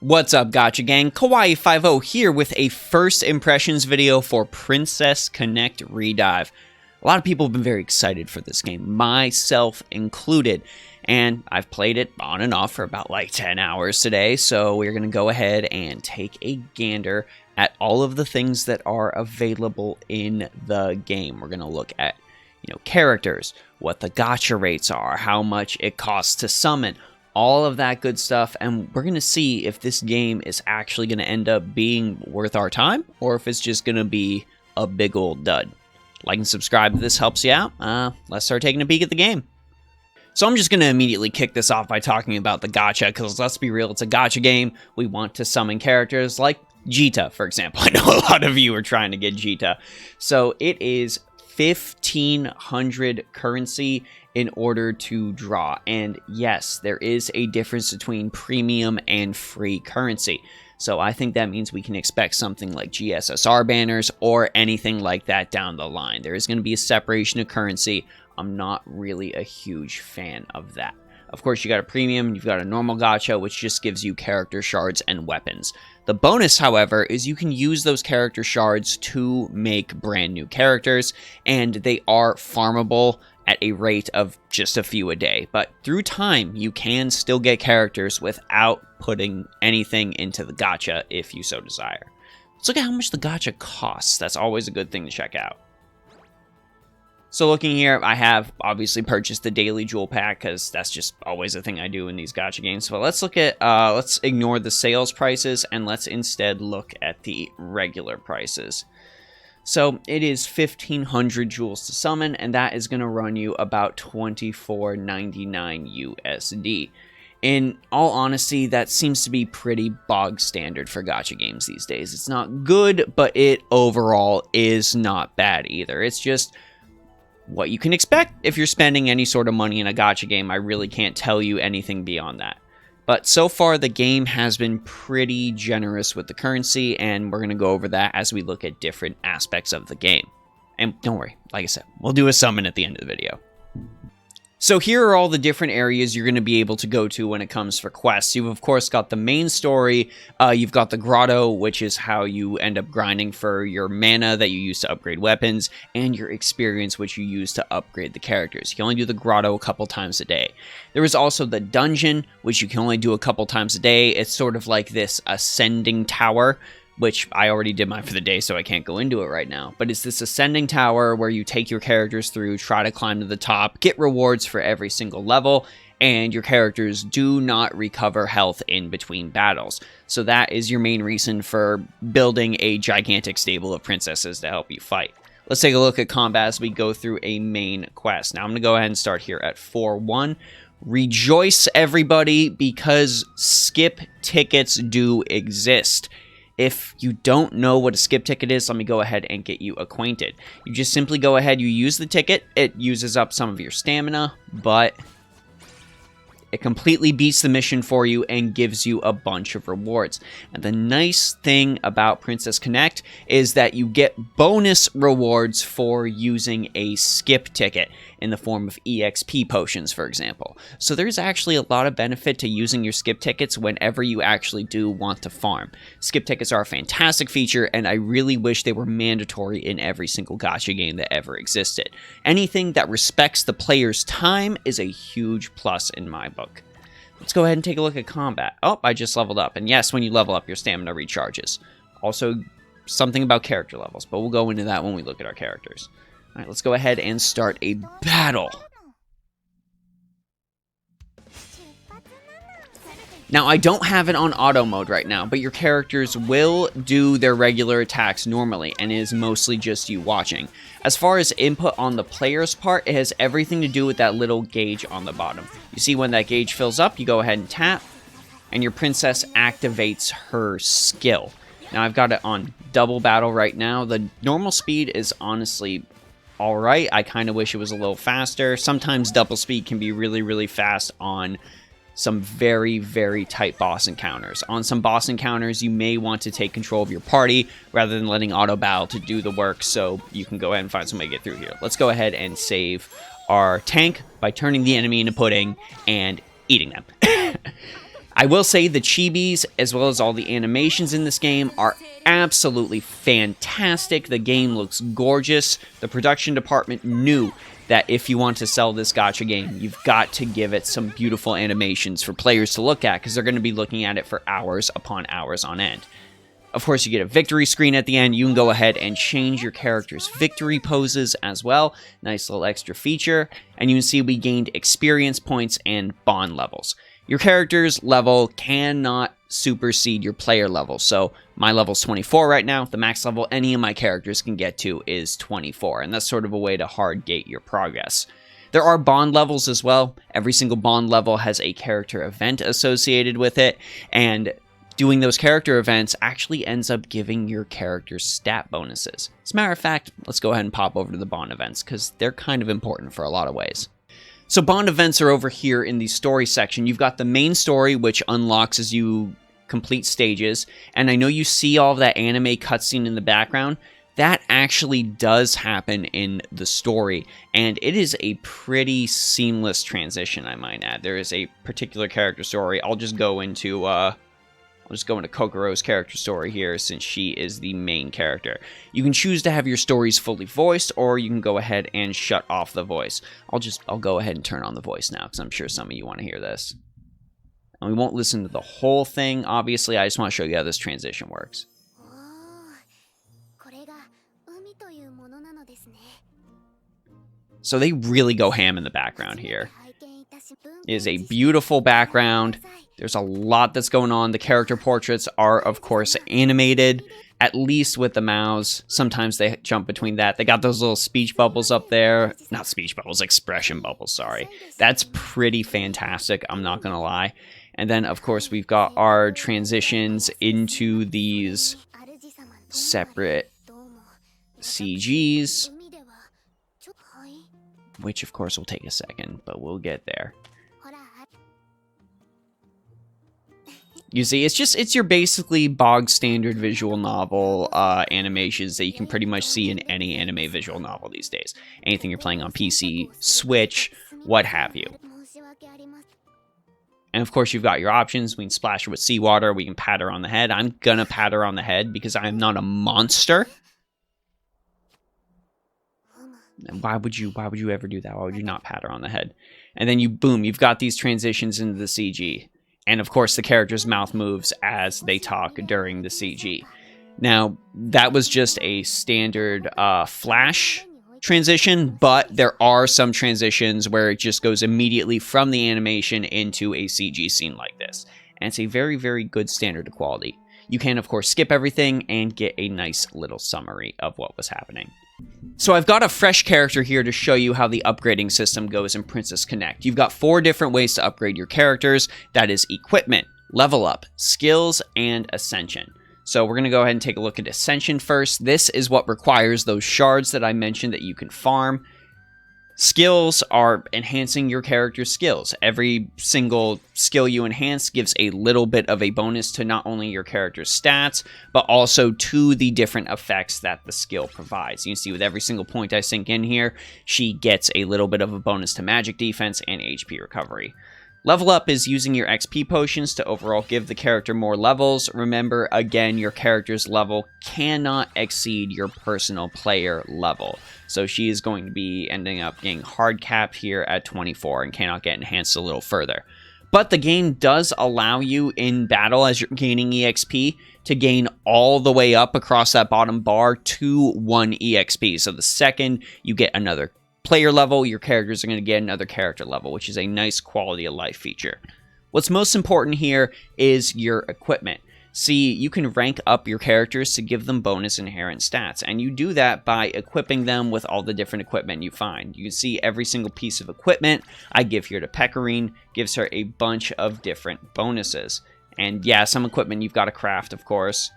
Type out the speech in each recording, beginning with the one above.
What's up, Gacha Gang? Kawaii50 here with a first impressions video for Princess Connect Redive. A lot of people have been very excited for this game, myself included, and I've played it on and off for about like 10 hours today, so we're going to go ahead and take a gander at all of the things that are available in the game. We're going to look at, characters, what the gacha rates are, how much it costs to summon, all of that good stuff, and we're going to see if this game is actually going to end up being worth our time, or if it's just going to be a big old dud. Like and subscribe if this helps you out. Let's start taking a peek at the game. So I'm just going to immediately kick this off by talking about the gacha, because let's be real, it's a gacha game. We want to summon characters like Jita, for example. I know a lot of you are trying to get Jita. So it is 1,500 currency in order to draw. And yes, there is a difference between premium and free currency. So I think that means we can expect something like YESSSS banners or anything like that down the line. There is going to be a separation of currency. I'm not really a huge fan of that. Of course, you got a premium, you've got a normal gacha, which just gives you character shards and weapons. The bonus, however, is you can use those character shards to make brand new characters, and they are farmable at a rate of just a few a day. But through time, you can still get characters without putting anything into the gacha if you so desire. Let's look at how much the gacha costs. That's always a good thing to check out. So looking here, I have obviously purchased the daily jewel pack because that's just always a thing I do in these gacha games. But let's look at, let's ignore the sales prices and let's instead look at the regular prices. So it is 1,500 jewels to summon, and that is going to run you about $24.99 USD. In all honesty, that seems to be pretty bog standard for gacha games these days. It's not good, but it overall is not bad either. It's just what you can expect if you're spending any sort of money in a gacha game. I really can't tell you anything beyond that. But so far, the game has been pretty generous with the currency, and we're going to go over that as we look at different aspects of the game. And don't worry, like I said, we'll do a summon at the end of the video. So here are all the different areas you're going to be able to go to when it comes for quests. You've, of course, got the main story. You've got the grotto, which is how you end up grinding for your mana that you use to upgrade weapons, and your experience, which you use to upgrade the characters. You can only do the grotto a couple times a day. There is also the dungeon, which you can only do a couple times a day. It's sort of like this ascending tower, which I already did mine for the day, so I can't go into it right now. But it's this ascending tower where you take your characters through, try to climb to the top, get rewards for every single level, and your characters do not recover health in between battles. So that is your main reason for building a gigantic stable of princesses to help you fight. Let's take a look at combat as we go through a main quest. Now I'm going to go ahead and start here at 4-1. Rejoice, everybody, because skip tickets do exist. If you don't know what a skip ticket is, let me go ahead and get you acquainted. You just simply go ahead, you use the ticket, it uses up some of your stamina, but it completely beats the mission for you and gives you a bunch of rewards. And the nice thing about Princess Connect is that you get bonus rewards for using a skip ticket in the form of EXP potions, for example. So there's actually a lot of benefit to using your skip tickets whenever you actually do want to farm. Skip tickets are a fantastic feature, and I really wish they were mandatory in every single gacha game that ever existed. Anything that respects the player's time is a huge plus in my book. Let's go ahead and take a look at combat. Oh, I just leveled up. And yes, when you level up, your stamina recharges. Also, something about character levels, but we'll go into that when we look at our characters. All right, let's go ahead and start a battle. Now, I don't have it on auto mode right now, but your characters will do their regular attacks normally, and it is mostly just you watching. As far as input on the player's part, it has everything to do with that little gauge on the bottom. You see when that gauge fills up, you go ahead and tap, and your princess activates her skill. Now, I've got it on double battle right now. The normal speed is honestly alright. I kind of wish it was a little faster. Sometimes double speed can be really, really fast on some very, very tight boss encounters. On some boss encounters, you may want to take control of your party rather than letting auto battle to do the work, so you can go ahead and find some way to get through here. Let's go ahead and save our tank by turning the enemy into pudding and eating them. I will say the chibis, as well as all the animations in this game, are absolutely fantastic. The game looks gorgeous. The production department knew that if you want to sell this gacha game, you've got to give it some beautiful animations for players to look at, because they're going to be looking at it for hours upon hours on end. Of course, you get a victory screen at the end. You can go ahead and change your character's victory poses as well. Nice little extra feature. And you can see we gained experience points and bond levels. Your character's level cannot supersede your player level. So my level's 24 right now. The max level any of my characters can get to is 24. And that's sort of a way to hard gate your progress. There are bond levels as well. Every single bond level has a character event associated with it. And doing those character events actually ends up giving your character stat bonuses. As a matter of fact, let's go ahead and pop over to the bond events, because they're kind of important for a lot of ways. So bond events are over here in the story section. You've got the main story, which unlocks as you complete stages. And I know you see all of that anime cutscene in the background. That actually does happen in the story, and it is a pretty seamless transition, I might add. There is a particular character story. I'll just go into Kokoro's character story here, since she is the main character. You can choose to have your stories fully voiced, or you can go ahead and shut off the voice. I'll go ahead and turn on the voice now, because I'm sure some of you want to hear this. And we won't listen to the whole thing, obviously. I just want to show you how this transition works. So they really go ham in the background here. It is a beautiful background. There's a lot that's going on. The character portraits are, of course, animated, at least with the mouths. Sometimes they jump between that. They got those little speech bubbles up there. Not speech bubbles, expression bubbles, sorry. That's pretty fantastic, I'm not going to lie. And then, of course, we've got our transitions into these separate CGs, which, of course, will take a second, but we'll get there. You see, it's your basically bog standard visual novel animations that you can pretty much see in any anime visual novel these days. Anything you're playing on PC, Switch, what have you. And of course, you've got your options. We can splash her with seawater. We can pat her on the head. I'm gonna pat her on the head because I'm not a monster. And why would you ever do that? Why would you not pat her on the head? And then you've got these transitions into the CG. And of course, the character's mouth moves as they talk during the CG. Now, that was just a standard Flash transition, but there are some transitions where it just goes immediately from the animation into a CG scene like this. And it's a very, very good standard of quality. You can, of course, skip everything and get a nice little summary of what was happening. So I've got a fresh character here to show you how the upgrading system goes in Princess Connect. You've got 4 different ways to upgrade your characters. That is equipment, level up, skills, and ascension. So we're going to go ahead and take a look at ascension first. This is what requires those shards that I mentioned that you can farm. Skills are enhancing your character's skills. Every single skill you enhance gives a little bit of a bonus to not only your character's stats, but also to the different effects that the skill provides. You can see with every single point I sink in here, she gets a little bit of a bonus to magic defense and HP recovery. Level up is using your XP potions to overall give the character more levels. Remember, again, your character's level cannot exceed your personal player level. So she is going to be ending up getting hard capped here at 24 and cannot get enhanced a little further. But the game does allow you in battle, as you're gaining EXP, to gain all the way up across that bottom bar to 1 EXP. So the second you get another player level, your characters are going to get another character level, which is a nice quality of life feature. What's most important here is your equipment. See, you can rank up your characters to give them bonus inherent stats, and you do that by equipping them with all the different equipment you find. You can see every single piece of equipment I give here to Pecorine gives her a bunch of different bonuses. And yeah, some equipment you've got to craft, of course,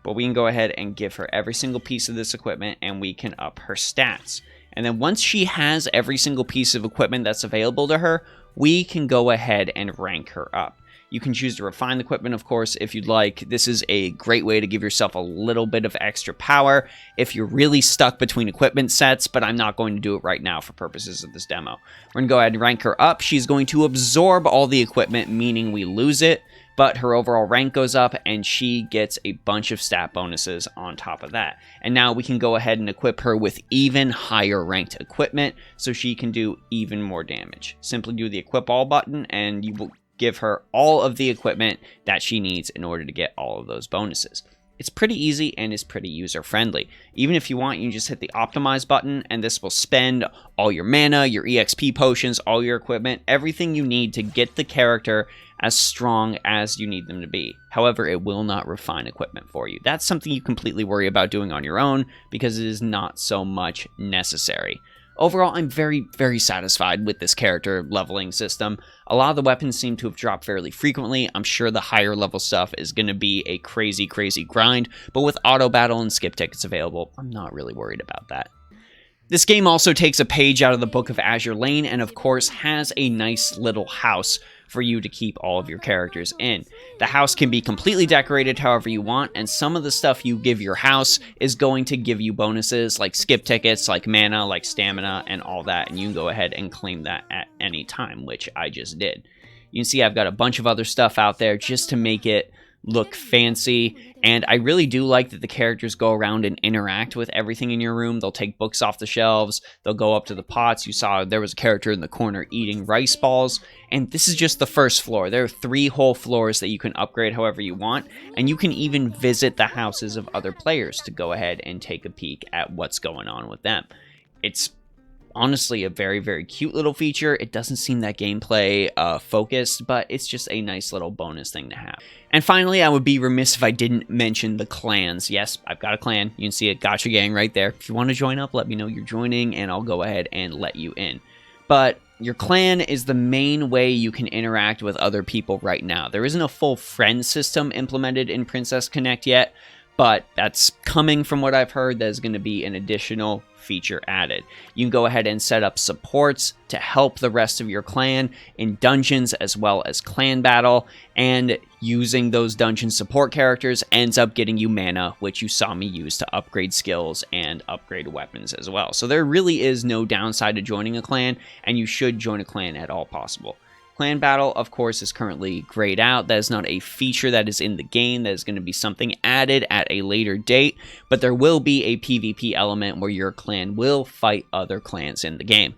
but we can go ahead and give her every single piece of this equipment, and we can up her stats. And then once she has every single piece of equipment that's available to her, we can go ahead and rank her up. You can choose to refine the equipment, of course, if you'd like. This is a great way to give yourself a little bit of extra power if you're really stuck between equipment sets, but I'm not going to do it right now for purposes of this demo. We're going to go ahead and rank her up. She's going to absorb all the equipment, meaning we lose it, but her overall rank goes up, and she gets a bunch of stat bonuses on top of that. And now we can go ahead and equip her with even higher ranked equipment, so she can do even more damage. Simply do the equip all button, and you will give her all of the equipment that she needs in order to get all of those bonuses. It's pretty easy and is pretty user-friendly. Even if you want, you can just hit the optimize button, and this will spend all your mana, your EXP potions, all your equipment, everything you need to get the character as strong as you need them to be. However, it will not refine equipment for you. That's something you completely worry about doing on your own because it is not so much necessary. Overall, I'm very, very satisfied with this character leveling system. A lot of the weapons seem to have dropped fairly frequently. I'm sure the higher level stuff is going to be a crazy, crazy grind, but with auto battle and skip tickets available, I'm not really worried about that. This game also takes a page out of the Book of Azure Lane and, of course, has a nice little house for you to keep all of your characters in. The house can be completely decorated however you want, and some of the stuff you give your house is going to give you bonuses like skip tickets, like mana, like stamina, and all that, and you can go ahead and claim that at any time, which I just did. You can see I've got a bunch of other stuff out there just to make it look fancy, and I really do like that the characters go around and interact with everything in your room. They'll take books off the shelves, they'll go up to the pots. You saw there was a character in the corner eating rice balls, and this is just the first floor. There are 3 whole floors that you can upgrade however you want, and you can even visit the houses of other players to go ahead and take a peek at what's going on with them. It's honestly a very, very cute little feature. It doesn't seem that gameplay focused, but it's just a nice little bonus thing to have. And finally, I would be remiss if I didn't mention the clans. Yes, I've got a clan. You can see it, Gacha Gang right there. If you want to join up, let me know you're joining, and I'll go ahead and let you in. But your clan is the main way you can interact with other people right now. There isn't a full friend system implemented in Princess Connect yet, but that's coming from what I've heard. There's going to be an additional feature added. You can go ahead and set up supports to help the rest of your clan in dungeons as well as clan battle, and using those dungeon support characters ends up getting you mana, which you saw me use to upgrade skills and upgrade weapons as well. So there really is no downside to joining a clan, and you should join a clan at all possible. Clan battle, of course, is currently grayed out. That is not a feature that is in the game. That is going to be something added at a later date, but there will be a PvP element where your clan will fight other clans in the game.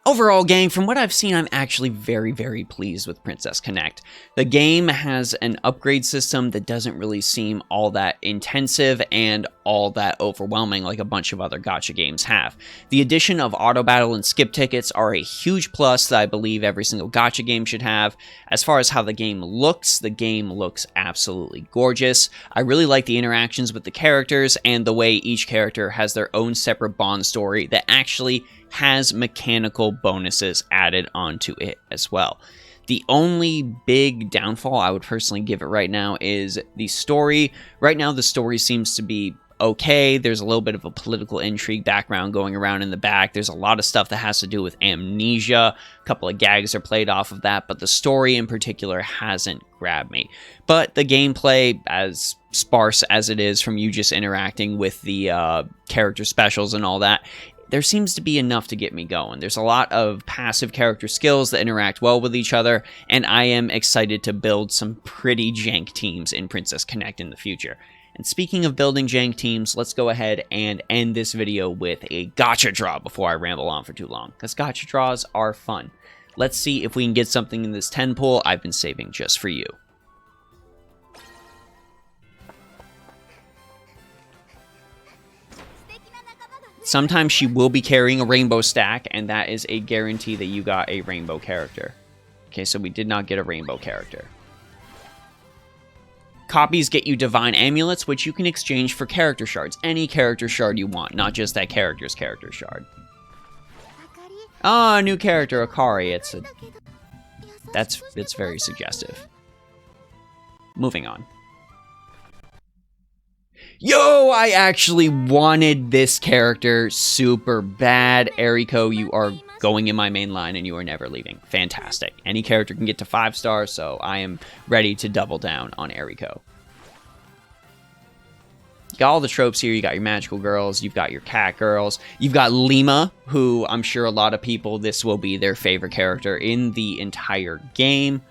Overall, gang, from what I've seen, I'm actually very, very pleased with Princess Connect. The game has an upgrade system that doesn't really seem all that intensive and all that overwhelming like a bunch of other gacha games have. The addition of auto battle and skip tickets are a huge plus that I believe every single gacha game should have. As far as how the game looks absolutely gorgeous. I really like the interactions with the characters and the way each character has their own separate bond story that actually has mechanical bonuses added onto it as well. The only big downfall I would personally give it right now is the story. Right now, the story seems to be okay. There's a little bit of a political intrigue background going around in the back. There's a lot of stuff that has to do with amnesia. A couple of gags are played off of that, but the story in particular hasn't grabbed me. But the gameplay, as sparse as it is from you just interacting with the character specials and all that, there seems to be enough to get me going. There's a lot of passive character skills that interact well with each other, and I am excited to build some pretty jank teams in Princess Connect in the future. And speaking of building jank teams, let's go ahead and end this video with a gacha draw before I ramble on for too long, because gacha draws are fun. Let's see if we can get something in this 10 pool I've been saving just for you. Sometimes she will be carrying a rainbow stack, and that is a guarantee that you got a rainbow character. Okay, so we did not get a rainbow character. Copies get you divine amulets, which you can exchange for character shards. Any character shard you want, not just that character's character shard. Ah, new character, Akari. It's very suggestive. Moving on. Yo, I actually wanted this character super bad. Eriko, you are going in my main line and you are never leaving. Fantastic. Any character can get to 5 stars, so I am ready to double down on Eriko. You got all the tropes here. You got your magical girls. You've got your cat girls. You've got Lima, who I'm sure a lot of people, this will be their favorite character in the entire game.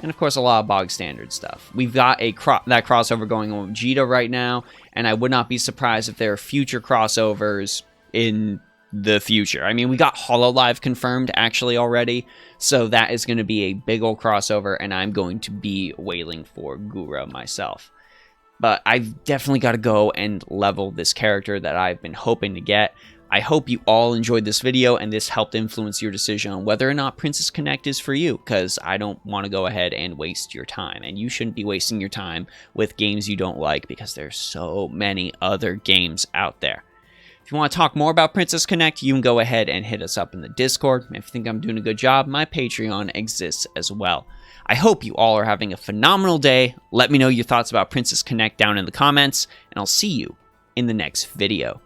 And of course, a lot of bog standard stuff. We've got that crossover going on with Vegeta right now, and I would not be surprised if there are future crossovers in the future. I mean, we got Hololive confirmed actually already, so that is going to be a big old crossover, and I'm going to be wailing for Gura myself. But I've definitely got to go and level this character that I've been hoping to get. I hope you all enjoyed this video and this helped influence your decision on whether or not Princess Connect is for you, because I don't want to go ahead and waste your time, and you shouldn't be wasting your time with games you don't like because there's so many other games out there. If you want to talk more about Princess Connect, you can go ahead and hit us up in the Discord. If you think I'm doing a good job, my Patreon exists as well. I hope you all are having a phenomenal day. Let me know your thoughts about Princess Connect down in the comments, and I'll see you in the next video.